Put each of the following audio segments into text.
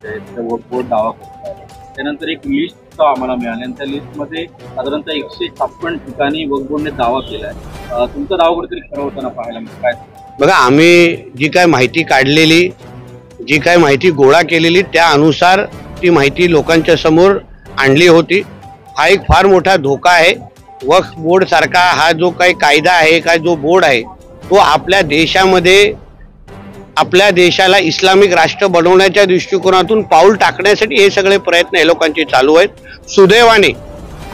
Board दावा करत आहे. त्यानंतर एक लिस्ट आम्हाला मिळाली आणि त्या लिस्टमध्ये साधारणतः 156 ठिकाणी वक्फ बोर्डने दावा केलाय. तुमचा दावा कुठेतरी खरं होताना पाहायला मिळतं काय? बघा, आम्ही जी काय माहिती काढलेली, जी काय माहिती गोळा केलेली त्यानुसार ती माहिती लोकांच्या समोर आणली होती. हा एक फार मोठा धोका आहे. वक्फ बोर्ड सारखा हा जो काही कायदा आहे, काय जो बोर्ड आहे, तो आपल्या देशामध्ये आपल्या देशाला इस्लामिक राष्ट्र बनवण्याच्या दृष्टिकोनातून पाऊल टाकण्यासाठी हे सगळे प्रयत्न हे लोकांचे चालू आहेत. सुदैवाने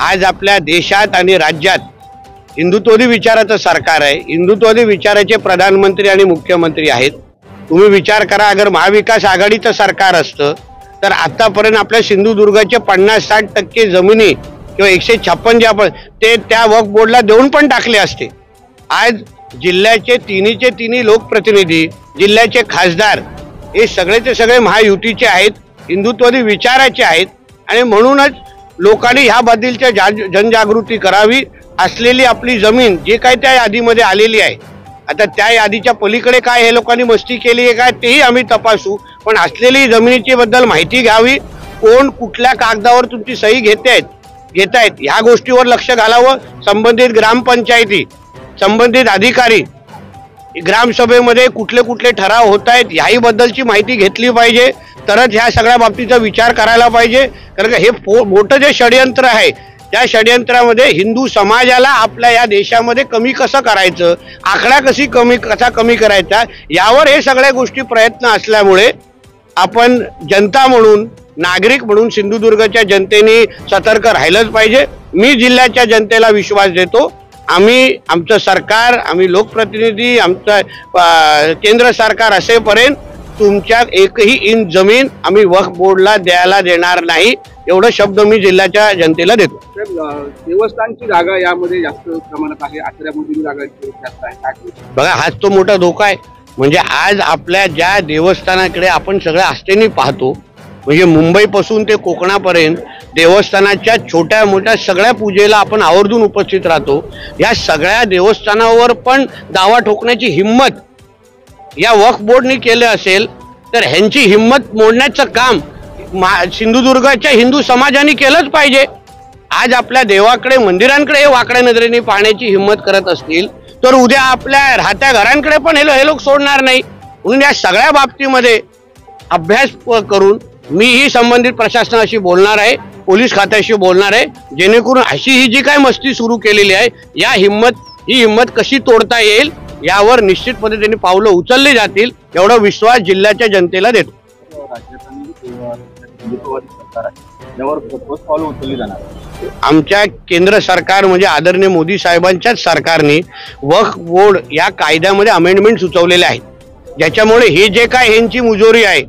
आज आपल्या देशात आणि राज्यात हिंदुत्ववादी विचाराचं सरकार आहे. हिंदुत्ववादी विचाराचे प्रधानमंत्री आणि मुख्यमंत्री आहेत. तुम्ही विचार करा, अगर महाविकास आघाडीचं सरकार असतं तर आतापर्यंत आपल्या सिंधुदुर्गाचे 50-60% जमिनी किंवा 156 जे आपण ते त्या वक्फ बोर्डला देऊन पण टाकले असते. आज जिल्ह्याचे तिन्ही लोकप्रतिनिधी, जिल्ह्याचे खासदार हे सगळेचे सगळे महायुतीचे आहेत, हिंदुत्ववादी विचाराचे आहेत आणि म्हणूनच लोकांनी ह्याबद्दलच्या जनजागृती करावी. असलेली आपली जमीन जे काय त्या यादीमध्ये आलेली आहे, आता त्या यादीच्या पलीकडे काय हे लोकांनी मस्ती केली आहे काय तेही आम्ही तपासू, पण असलेली जमिनीची बद्दल माहिती घ्यावी. कोण कुठल्या कागदावर तुमची सही घेतायत ह्या गोष्टीवर लक्ष घालावं. संबंधित ग्रामपंचायती, संबंधित अधिकारी, ग्रामसभेमध्ये कुठले कुठले ठराव होत आहेत याही बद्दलची माहिती घेतली पाहिजे. तरच ह्या सगळ्या बाबतीचा विचार करायला पाहिजे. कारण हे मोठं जे षडयंत्र आहे त्या षडयंत्रामध्ये हिंदू समाजाला आपल्या या देशामध्ये कमी कसं करायचं, आकडा कसा कमी करायचा, यावर हे सगळ्या गोष्टी प्रयत्न असल्यामुळे आपण जनता म्हणून, नागरिक म्हणून सिंधुदुर्गच्या जनतेने सतर्क राहिलंच पाहिजे. मी जिल्ह्याच्या जनतेला विश्वास देतो. आमचं सरकार, आम्ही लोकप्रतिनिधी, आमचं केंद्र सरकार असेपर्यंत तुमच्या एकही इंच जमीन आम्ही वक्फ बोर्डला द्यायला देणार नाही, एवढं शब्द मी जिल्ह्याच्या जनतेला देतो. देवस्थानची जागा यामध्ये जास्त प्रमाणात आहे, आचऱ्यामध्ये जागा जास्त आहे. बघा, हाच तो मोठा धोका आहे. म्हणजे आज आपल्या ज्या देवस्थानाकडे आपण सगळ्या आस्थेने पाहतो, म्हणजे मुंबईपासून ते कोकणापर्यंत देवस्थानाच्या छोट्या मोठ्या सगळ्या पूजेला आपण आवर्जून उपस्थित राहतो. या सगळ्या देवस्थानावर पण दावा ठोकण्याची हिंमत या वक्फ बोर्डने केलं असेल तर ह्यांची हिंमत मोडण्याचं काम सिंधुदुर्गाच्या हिंदू समाजाने केलंच पाहिजे. आज आपल्या देवाकडे, मंदिरांकडे हे वाकड्या नजरेने पाहण्याची हिंमत करत असतील तर उद्या आपल्या राहत्या घरांकडे पण हे लोक सोडणार नाही. म्हणून या सगळ्या बाबतीमध्ये अभ्यास करून मीही संबंधित प्रशासनाशी बोलणार आहे, पोलीस खात्याशी बोलणार आहे, जेणेकरून अशी ही जी काय मस्ती सुरू केलेली आहे ही हिंमत कशी तोडता येईल यावर निश्चित पद्धतीने पावलं उचलली जातील, एवढा विश्वास जिल्ह्याच्या जनतेला देतो. आमच्या केंद्र सरकार म्हणजे आदरणीय मोदी साहेबांच्याच सरकारने वक्फ बोर्ड या कायद्यामध्ये अमेंडमेंट सुचवलेले आहेत, ज्याच्यामुळे हे जे काय ह्यांची मुजोरी आहे,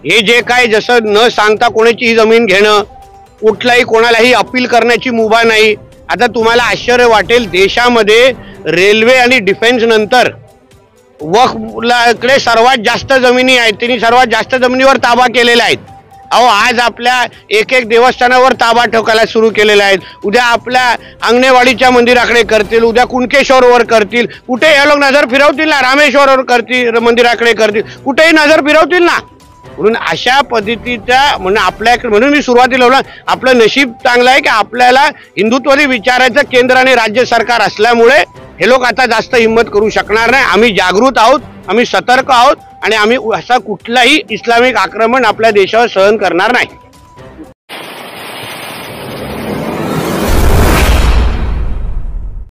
हे जे काय जसं न सांगता कोणाची जमीन घेणं, कुठलाही कोणालाही अपील करण्याची मुभा नाही. आता तुम्हाला आश्चर्य वाटेल, देशामध्ये रेल्वे आणि डिफेन्स नंतर वक्फकडे सर्वात जास्त जमिनी आहेत, त्यांनी सर्वात जास्त जमिनीवर ताबा केलेला आहे. अहो, आज आपल्या एक देवस्थानावर ताबा ठोकायला सुरू केलेला आहे. उद्या आपल्या अंगणेवाडीच्या मंदिराकडे करतील, उद्या कुणकेश्वरवर करतील, कुठे हे लोक नजर फिरवतील ना, रामेश्वरवर करतील, मंदिराकडे करतील, कुठेही नजर फिरवतील ना. म्हणून अशा पद्धतीच्या म्हणून मी सुरुवातीला बोललो, आपलं नशीब चांगलं आहे की आपल्याला हिंदुत्ववादी विचारायचं केंद्र आणि राज्य सरकार असल्यामुळे हे लोक आता जास्त हिंमत करू शकणार नाही. आम्ही जागृत आहोत, आम्ही सतर्क आहोत आणि आम्ही असा कुठलाही इस्लामिक आक्रमण आपल्या देशावर सहन करणार नाही.